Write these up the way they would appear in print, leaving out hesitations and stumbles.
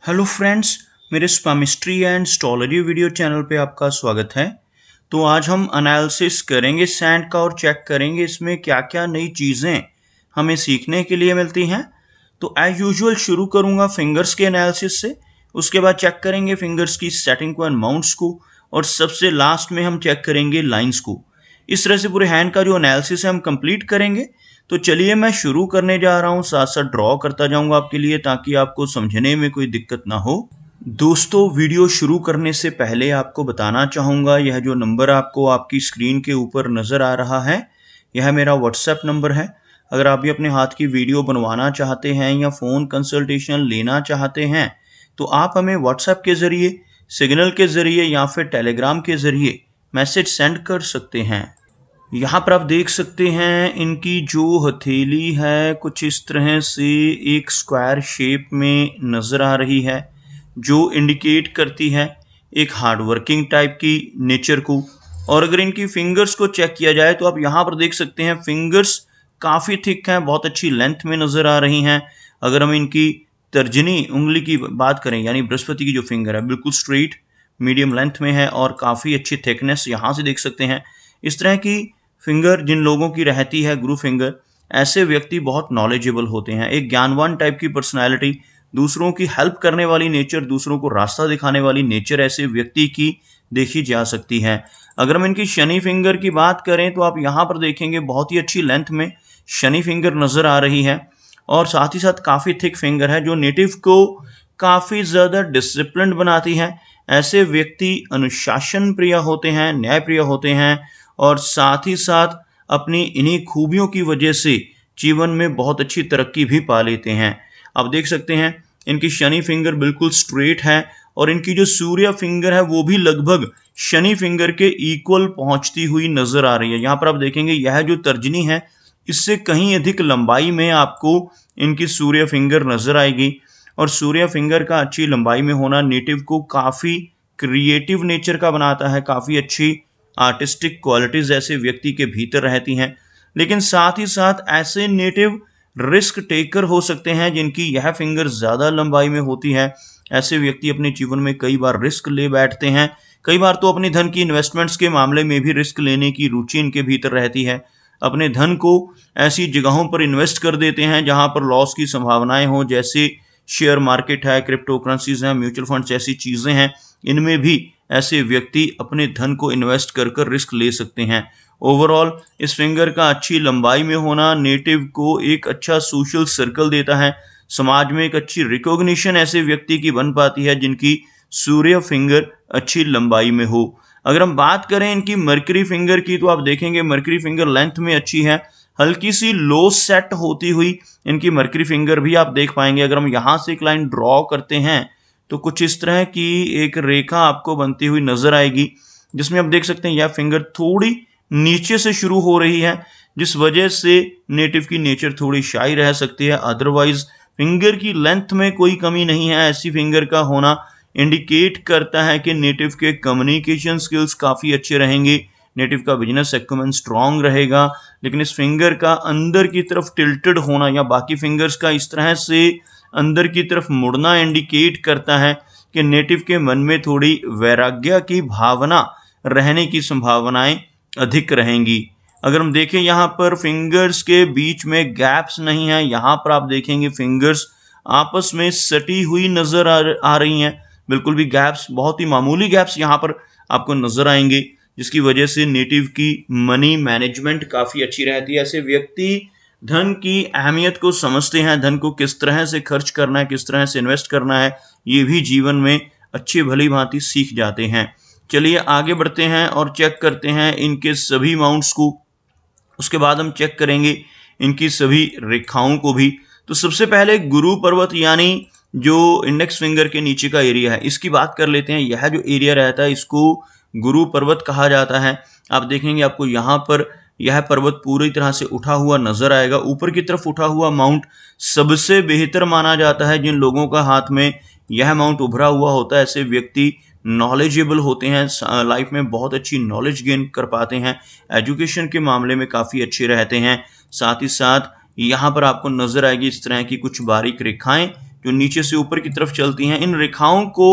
Hello friends, मेरे स्पामिस्ट्री and astrology video channel पे आपका स्वागत है। तो आज हम एनालिसिस करेंगे सैंड का और चेक करेंगे इसमें क्या क्या नई चीज़ें हमें सीखने के लिए मिलती हैं। तो एज यूजुअल शुरू करूंगा फिंगर्स के एनालिसिस से, उसके बाद चेक करेंगे फिंगर्स की सेटिंग को एंड माउंट्स को, और सबसे लास्ट में हम चेक करेंगे लाइंस को। इस तरह से पूरे हैंड का जो एनालिसिस है हम कंप्लीट करेंगे। तो चलिए मैं शुरू करने जा रहा हूँ, साथ साथ ड्रॉ करता जाऊंगा आपके लिए ताकि आपको समझने में कोई दिक्कत ना हो। दोस्तों, वीडियो शुरू करने से पहले आपको बताना चाहूँगा, यह जो नंबर आपको आपकी स्क्रीन के ऊपर नज़र आ रहा है, यह मेरा व्हाट्सएप नंबर है। अगर आप भी अपने हाथ की वीडियो बनवाना चाहते हैं या फ़ोन कंसल्टेशन लेना चाहते हैं तो आप हमें व्हाट्सएप के ज़रिए, सिग्नल के ज़रिए या फिर टेलीग्राम के ज़रिए मैसेज सेंड कर सकते हैं। यहाँ पर आप देख सकते हैं इनकी जो हथेली है कुछ इस तरह से एक स्क्वायर शेप में नज़र आ रही है, जो इंडिकेट करती है एक हार्डवर्किंग टाइप की नेचर को। और अगर इनकी फिंगर्स को चेक किया जाए तो आप यहाँ पर देख सकते हैं फिंगर्स काफ़ी थिक हैं, बहुत अच्छी लेंथ में नज़र आ रही हैं। अगर हम इनकी तर्जनी उंगली की बात करें, यानी बृहस्पति की जो फिंगर है, बिल्कुल स्ट्रेट मीडियम लेंथ में है और काफ़ी अच्छी थिकनेस यहाँ से देख सकते हैं। इस तरह की फिंगर जिन लोगों की रहती है, गुरु फिंगर, ऐसे व्यक्ति बहुत नॉलेजेबल होते हैं, एक ज्ञानवान टाइप की पर्सनालिटी, दूसरों की हेल्प करने वाली नेचर, दूसरों को रास्ता दिखाने वाली नेचर ऐसे व्यक्ति की देखी जा सकती है। अगर हम इनकी शनि फिंगर की बात करें तो आप यहाँ पर देखेंगे बहुत ही अच्छी लेंथ में शनि फिंगर नज़र आ रही है और साथ ही साथ काफ़ी थिक फिंगर है, जो नेटिव को काफ़ी ज़्यादा डिसिप्लिन बनाती है। ऐसे व्यक्ति अनुशासन प्रिय होते हैं, न्याय प्रिय होते हैं और साथ ही साथ अपनी इन्हीं खूबियों की वजह से जीवन में बहुत अच्छी तरक्की भी पा लेते हैं। आप देख सकते हैं इनकी शनि फिंगर बिल्कुल स्ट्रेट है और इनकी जो सूर्य फिंगर है वो भी लगभग शनि फिंगर के इक्वल पहुंचती हुई नजर आ रही है। यहाँ पर आप देखेंगे यह जो तर्जनी है इससे कहीं अधिक लंबाई में आपको इनकी सूर्य फिंगर नजर आएगी। और सूर्य फिंगर का अच्छी लंबाई में होना नेटिव को काफ़ी क्रिएटिव नेचर का बनाता है, काफ़ी अच्छी आर्टिस्टिक क्वालिटीज़ ऐसे व्यक्ति के भीतर रहती हैं। लेकिन साथ ही साथ ऐसे नेटिव रिस्क टेकर हो सकते हैं जिनकी यह फिंगर ज़्यादा लंबाई में होती है। ऐसे व्यक्ति अपने जीवन में कई बार रिस्क ले बैठते हैं, कई बार तो अपने धन की इन्वेस्टमेंट्स के मामले में भी रिस्क लेने की रुचि इनके भीतर रहती है। अपने धन को ऐसी जगहों पर इन्वेस्ट कर देते हैं जहां पर लॉस की संभावनाएं हो, जैसे शेयर मार्केट है, क्रिप्टो करेंसीज हैं, म्यूचुअल फंड्स जैसी चीज़ें हैं। इनमें भी ऐसे व्यक्ति अपने धन को इन्वेस्ट कर कर रिस्क ले सकते हैं। ओवरऑल इस फिंगर का अच्छी लंबाई में होना नेटिव को एक अच्छा सोशल सर्कल देता है, समाज में एक अच्छी रिकॉग्निशन ऐसे व्यक्ति की बन पाती है जिनकी सूर्य फिंगर अच्छी लंबाई में हो। अगर हम बात करें इनकी मरकरी फिंगर की तो आप देखेंगे मरकरी फिंगर लेंथ में अच्छी है, हल्की सी लो सेट होती हुई इनकी मरकरी फिंगर भी आप देख पाएंगे। अगर हम यहाँ से एक लाइन ड्रॉ करते हैं तो कुछ इस तरह की एक रेखा आपको बनती हुई नजर आएगी, जिसमें आप देख सकते हैं यह फिंगर थोड़ी नीचे से शुरू हो रही है, जिस वजह से नेटिव की नेचर थोड़ी शाई रह सकती है। अदरवाइज फिंगर की लेंथ में कोई कमी नहीं है। ऐसी फिंगर का होना इंडिकेट करता है कि नेटिव के कम्युनिकेशन स्किल्स काफ़ी अच्छे रहेंगे, नेटिव का बिजनेस एक्यूमेन स्ट्रांग रहेगा। लेकिन इस फिंगर का अंदर की तरफ टिल्टेड होना या बाकी फिंगर्स का इस तरह से अंदर की तरफ मुड़ना इंडिकेट करता है कि नेटिव के मन में थोड़ी वैराग्य की भावना रहने की संभावनाएं अधिक रहेंगी। अगर हम देखें यहाँ पर फिंगर्स के बीच में गैप्स नहीं है, यहाँ पर आप देखेंगे फिंगर्स आपस में सटी हुई नजर आ रही हैं। बिल्कुल भी गैप्स, बहुत ही मामूली गैप्स यहाँ पर आपको नजर आएंगे, जिसकी वजह से नेटिव की मनी मैनेजमेंट काफ़ी अच्छी रहती है। ऐसे व्यक्ति धन की अहमियत को समझते हैं, धन को किस तरह से खर्च करना है, किस तरह से इन्वेस्ट करना है, ये भी जीवन में अच्छी भली भांति सीख जाते हैं। चलिए आगे बढ़ते हैं और चेक करते हैं इनके सभी माउंट्स को। उसके बाद हम चेक करेंगे इनकी सभी रेखाओं को भी। तो सबसे पहले गुरु पर्वत यानी जो इंडेक्स फिंगर के नीचे का एरिया है, इसकी बात कर लेते हैं। यह जो एरिया रहता है इसको गुरु पर्वत कहा जाता है। आप देखेंगे आपको यहाँ पर यह पर्वत पूरी तरह से उठा हुआ नजर आएगा। ऊपर की तरफ उठा हुआ माउंट सबसे बेहतर माना जाता है। जिन लोगों का हाथ में यह माउंट उभरा हुआ होता है, ऐसे व्यक्ति नॉलेजेबल होते हैं, लाइफ में बहुत अच्छी नॉलेज गेन कर पाते हैं, एजुकेशन के मामले में काफ़ी अच्छे रहते हैं। साथ ही साथ यहाँ पर आपको नजर आएगी इस तरह की कुछ बारीक रेखाएं जो नीचे से ऊपर की तरफ चलती हैं, इन रेखाओं को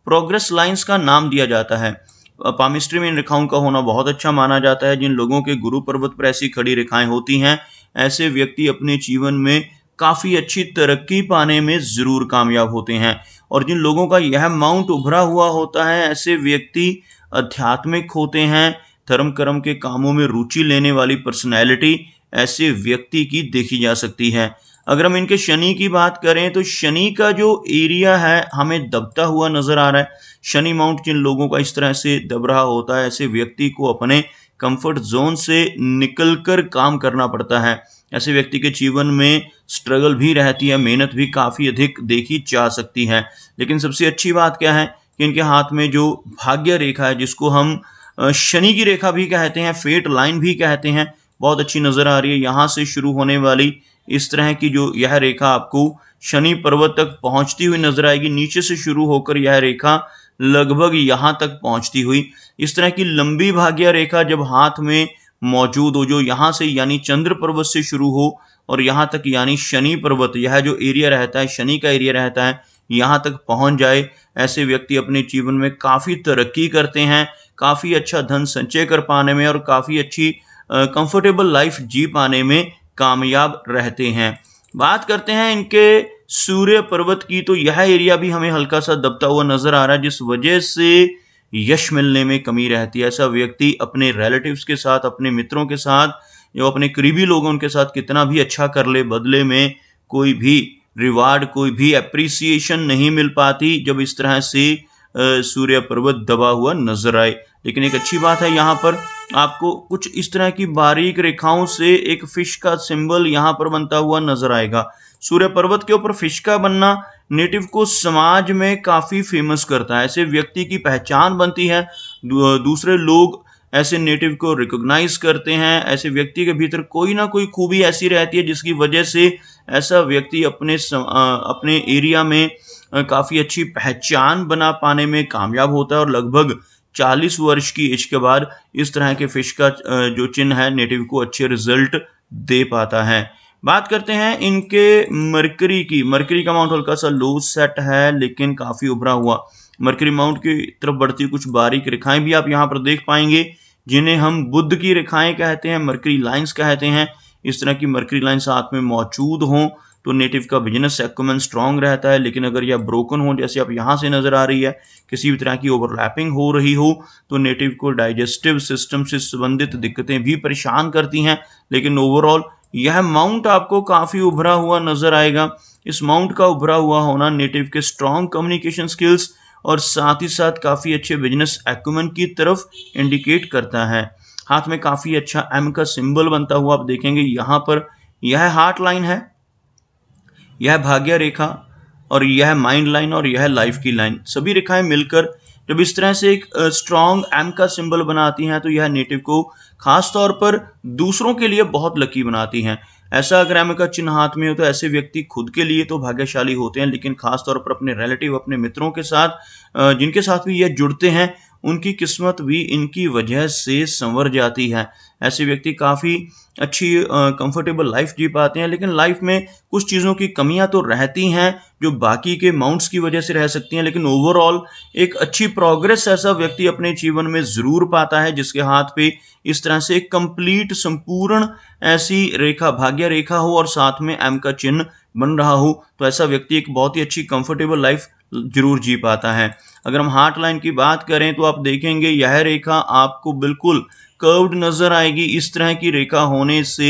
प्रोग्रेस लाइंस का नाम दिया जाता है। पामिस्ट्री में इन रेखाओं का होना बहुत अच्छा माना जाता है। जिन लोगों के गुरु पर्वत पर ऐसी खड़ी रेखाएं होती हैं, ऐसे व्यक्ति अपने जीवन में काफ़ी अच्छी तरक्की पाने में ज़रूर कामयाब होते हैं। और जिन लोगों का यह माउंट उभरा हुआ होता है, ऐसे व्यक्ति आध्यात्मिक होते हैं, धर्म कर्म के कामों में रुचि लेने वाली पर्सनैलिटी ऐसे व्यक्ति की देखी जा सकती है। अगर हम इनके शनि की बात करें तो शनि का जो एरिया है हमें दबता हुआ नजर आ रहा है। शनि माउंट जिन लोगों का इस तरह से दब रहा होता है, ऐसे व्यक्ति को अपने कंफर्ट जोन से निकलकर काम करना पड़ता है। ऐसे व्यक्ति के जीवन में स्ट्रगल भी रहती है, मेहनत भी काफ़ी अधिक देखी जा सकती है। लेकिन सबसे अच्छी बात क्या है कि इनके हाथ में जो भाग्य रेखा है, जिसको हम शनि की रेखा भी कहते हैं, फेट लाइन भी कहते हैं, बहुत अच्छी नज़र आ रही है। यहाँ से शुरू होने वाली इस तरह की जो यह रेखा आपको शनि पर्वत तक पहुँचती हुई नजर आएगी। नीचे से शुरू होकर यह रेखा लगभग यहाँ तक पहुँचती हुई, इस तरह की लंबी भाग्य रेखा जब हाथ में मौजूद हो, जो यहाँ से यानी चंद्र पर्वत से शुरू हो और यहाँ तक यानी शनि पर्वत, यह जो एरिया रहता है, शनि का एरिया रहता है, यहाँ तक पहुँच जाए, ऐसे व्यक्ति अपने जीवन में काफ़ी तरक्की करते हैं, काफ़ी अच्छा धन संचय कर पाने में और काफ़ी अच्छी कंफर्टेबल लाइफ जी पाने में कामयाब रहते हैं। बात करते हैं इनके सूर्य पर्वत की, तो यह एरिया भी हमें हल्का सा दबता हुआ नजर आ रहा है, जिस वजह से यश मिलने में कमी रहती है। ऐसा व्यक्ति अपने रिलेटिव्स के साथ, अपने मित्रों के साथ, जो अपने करीबी लोग हैं उनके साथ कितना भी अच्छा कर ले, बदले में कोई भी रिवार्ड, कोई भी एप्रिसिएशन नहीं मिल पाती जब इस तरह से सूर्य पर्वत दबा हुआ नजर आए। लेकिन एक अच्छी बात है, यहाँ पर आपको कुछ इस तरह की बारीक रेखाओं से एक फिश का सिंबल यहाँ पर बनता हुआ नजर आएगा। सूर्य पर्वत के ऊपर फिश का बनना नेटिव को समाज में काफ़ी फेमस करता है। ऐसे व्यक्ति की पहचान बनती है, दूसरे लोग ऐसे नेटिव को रिकॉग्नाइज करते हैं। ऐसे व्यक्ति के भीतर कोई ना कोई खूबी ऐसी रहती है जिसकी वजह से ऐसा व्यक्ति अपने एरिया में काफ़ी अच्छी पहचान बना पाने में कामयाब होता है और लगभग 40 वर्ष की एज के बाद इस तरह के फिश का जो चिन्ह है नेटिव को अच्छे रिजल्ट दे पाता है। बात करते हैं इनके मरकरी की। मरकरी का माउंट हल्का सा लो सेट है लेकिन काफ़ी उभरा हुआ। मरकरी माउंट की तरफ बढ़ती कुछ बारीक रेखाएं भी आप यहाँ पर देख पाएंगे, जिन्हें हम बुध की रेखाएं कहते हैं, मरकरी लाइंस कहते हैं। इस तरह की मरकरी लाइंस हाथ में मौजूद हों तो नेटिव का बिजनेस एक्यूमेन स्ट्रांग रहता है। लेकिन अगर यह ब्रोकन हो, जैसे आप यहाँ से नजर आ रही है, किसी भी तरह की ओवरलैपिंग हो रही हो, तो नेटिव को डाइजेस्टिव सिस्टम से संबंधित दिक्कतें भी परेशान करती हैं। लेकिन ओवरऑल यह माउंट आपको काफ़ी उभरा हुआ नजर आएगा। इस माउंट का उभरा हुआ होना नेटिव के स्ट्रांग कम्युनिकेशन स्किल्स और साथ ही साथ काफ़ी अच्छे बिजनेस एक्यूमेन की तरफ इंडिकेट करता है। हाथ में काफ़ी अच्छा एम का सिंबल बनता हुआ आप देखेंगे। यहाँ पर यह हार्ट लाइन है, यह भाग्य रेखा और यह माइंड लाइन और यह लाइफ की लाइन, सभी रेखाएं मिलकर जब इस तरह से एक स्ट्रॉन्ग एम का सिंबल बनाती हैं तो यह नेटिव को खास तौर पर दूसरों के लिए बहुत लकी बनाती हैं। ऐसा अगर एम का चिन्ह हाथ में हो तो ऐसे व्यक्ति खुद के लिए तो भाग्यशाली होते हैं, लेकिन खास तौर पर अपने रिलेटिव, अपने मित्रों के साथ जिनके साथ भी यह जुड़ते हैं, उनकी किस्मत भी इनकी वजह से संवर जाती है। ऐसे व्यक्ति काफ़ी अच्छी कंफर्टेबल लाइफ जी पाते हैं। लेकिन लाइफ में कुछ चीज़ों की कमियां तो रहती हैं जो बाकी के माउंट्स की वजह से रह सकती हैं, लेकिन ओवरऑल एक अच्छी प्रोग्रेस ऐसा व्यक्ति अपने जीवन में ज़रूर पाता है जिसके हाथ पे इस तरह से एक कंप्लीट, संपूर्ण ऐसी रेखा, भाग्य रेखा हो और साथ में एम का चिन्ह बन रहा हो, तो ऐसा व्यक्ति एक बहुत ही अच्छी कंफर्टेबल लाइफ जरूर जी पाता है। अगर हम हार्ट लाइन की बात करें तो आप देखेंगे यह रेखा आपको बिल्कुल कर्व्ड नजर आएगी। इस तरह की रेखा होने से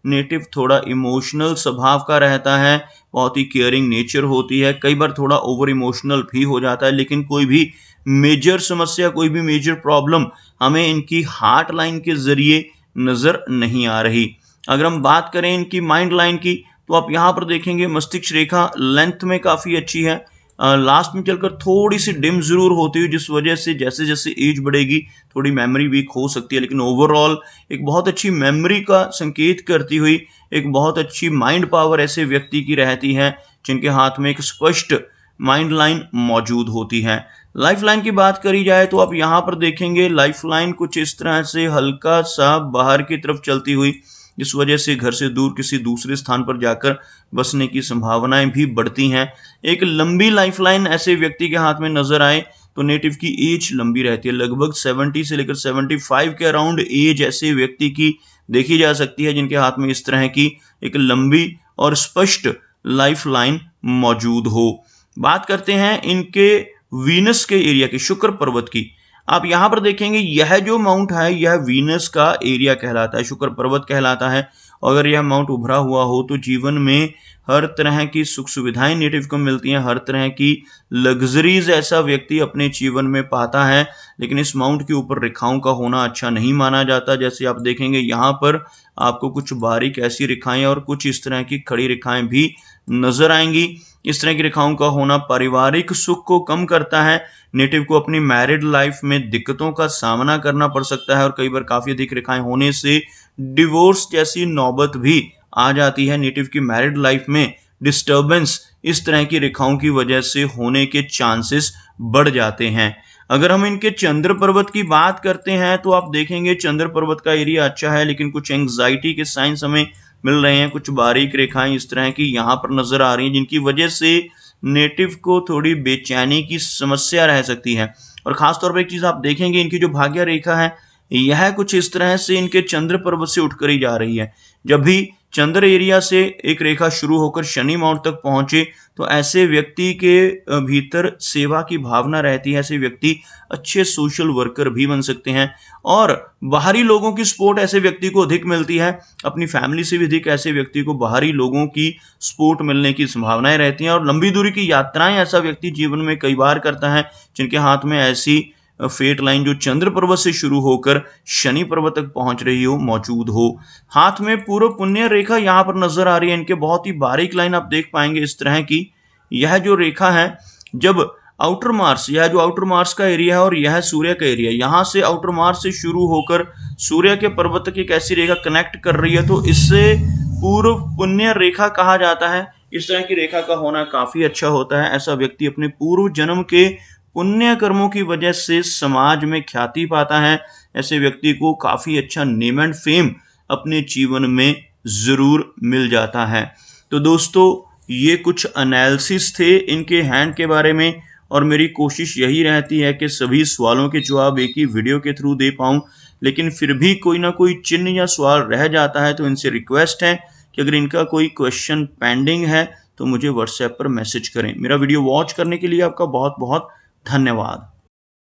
नेटिव थोड़ा इमोशनल स्वभाव का रहता है, बहुत ही केयरिंग नेचर होती है, कई बार थोड़ा ओवर इमोशनल भी हो जाता है, लेकिन कोई भी मेजर समस्या, कोई भी मेजर प्रॉब्लम हमें इनकी हार्ट लाइन के जरिए नजर नहीं आ रही। अगर हम बात करें इनकी माइंड लाइन की तो आप यहाँ पर देखेंगे मस्तिष्क रेखा लेंथ में काफ़ी अच्छी है, लास्ट में चलकर थोड़ी सी डिम जरूर होती है, जिस वजह से जैसे जैसे एज बढ़ेगी थोड़ी मेमोरी वीक हो सकती है। लेकिन ओवरऑल एक बहुत अच्छी मेमोरी का संकेत करती हुई एक बहुत अच्छी माइंड पावर ऐसे व्यक्ति की रहती है जिनके हाथ में एक स्पष्ट माइंड लाइन मौजूद होती है। लाइफ लाइन की बात करी जाए तो आप यहाँ पर देखेंगे लाइफ लाइन कुछ इस तरह से हल्का सा बाहर की तरफ चलती हुई, जिस वजह से घर से दूर किसी दूसरे स्थान पर जाकर बसने की संभावनाएं भी बढ़ती हैं। एक लंबी लाइफलाइन ऐसे व्यक्ति के हाथ में नजर आए तो नेटिव की एज लंबी रहती है, लगभग 70 से लेकर 75 के अराउंड एज ऐसे व्यक्ति की देखी जा सकती है जिनके हाथ में इस तरह की एक लंबी और स्पष्ट लाइफलाइन मौजूद हो। बात करते हैं इनके वीनस के एरिया की, शुक्र पर्वत की। आप यहां पर देखेंगे यह जो माउंट है यह वीनस का एरिया कहलाता है, शुक्र पर्वत कहलाता है। अगर यह माउंट उभरा हुआ हो तो जीवन में हर तरह की सुख सुविधाएं नेटिव को मिलती हैं, हर तरह की लग्जरीज ऐसा व्यक्ति अपने जीवन में पाता है। लेकिन इस माउंट के ऊपर रेखाओं का होना अच्छा नहीं माना जाता। जैसे आप देखेंगे यहाँ पर आपको कुछ बारीक ऐसी रेखाएं और कुछ इस तरह की खड़ी रेखाएं भी नजर आएंगी। इस तरह की रेखाओं का होना पारिवारिक सुख को कम करता है। नेटिव को अपनी मैरिड लाइफ में दिक्कतों का सामना करना पड़ सकता है और कई बार काफी अधिक रेखाएं होने से डिवोर्स जैसी नौबत भी आ जाती है। नेटिव की मैरिड लाइफ में डिस्टर्बेंस इस तरह की रेखाओं की वजह से होने के चांसेस बढ़ जाते हैं। अगर हम इनके चंद्र पर्वत की बात करते हैं तो आप देखेंगे चंद्र पर्वत का एरिया अच्छा है, लेकिन कुछ एंग्जाइटी के साइंस हमें मिल रहे हैं। कुछ बारीक रेखाएं इस तरह की यहाँ पर नजर आ रही हैं जिनकी वजह से नेटिव को थोड़ी बेचैनी की समस्या रह सकती है। और खासतौर पर एक चीज आप देखेंगे, इनकी जो भाग्य रेखा है यह कुछ इस तरह से इनके चंद्र पर्वत से उठकर ही जा रही है। जब भी चंद्र एरिया से एक रेखा शुरू होकर शनि माउंट तक पहुंचे तो ऐसे व्यक्ति के भीतर सेवा की भावना रहती है। ऐसे व्यक्ति अच्छे सोशल वर्कर भी बन सकते हैं और बाहरी लोगों की सपोर्ट ऐसे व्यक्ति को अधिक मिलती है। अपनी फैमिली से भी अधिक ऐसे व्यक्ति को बाहरी लोगों की सपोर्ट मिलने की संभावनाएं रहती हैं। और लंबी दूरी की यात्राएं ऐसा व्यक्ति जीवन में कई बार करता है जिनके हाथ में ऐसी फेट लाइन जो चंद्र पर्वत से शुरू होकर शनि पर्वत तक पहुंच रही हो मौजूद हो। हाथ में पूर्व पुण्य रेखा यहां पर नजर आ रही है। इनके बहुत ही बारीक लाइन आप देख पाएंगे इस तरह की। यह जो रेखा है, जब आउटर मार्स, यह जो आउटर मार्स का एरिया है और यह सूर्य का एरिया, यहां से आउटर मार्स से शुरू होकर सूर्य के पर्वत तक एक ऐसी रेखा कनेक्ट कर रही है तो इससे पूर्व पुण्य रेखा कहा जाता है। इस तरह की रेखा का होना काफी अच्छा होता है। ऐसा व्यक्ति अपने पूर्व जन्म के पुण्य कर्मों की वजह से समाज में ख्याति पाता है। ऐसे व्यक्ति को काफी अच्छा नेम एंड फेम अपने जीवन में जरूर मिल जाता है। तो दोस्तों ये कुछ एनालिसिस थे इनके हैंड के बारे में और मेरी कोशिश यही रहती है कि सभी सवालों के जवाब एक ही वीडियो के थ्रू दे पाऊं। लेकिन फिर भी कोई ना कोई चिन्ह या सवाल रह जाता है तो इनसे रिक्वेस्ट है कि अगर इनका कोई क्वेश्चन पेंडिंग है तो मुझे व्हाट्सएप पर मैसेज करें। मेरा वीडियो वॉच करने के लिए आपका बहुत बहुत धन्यवाद।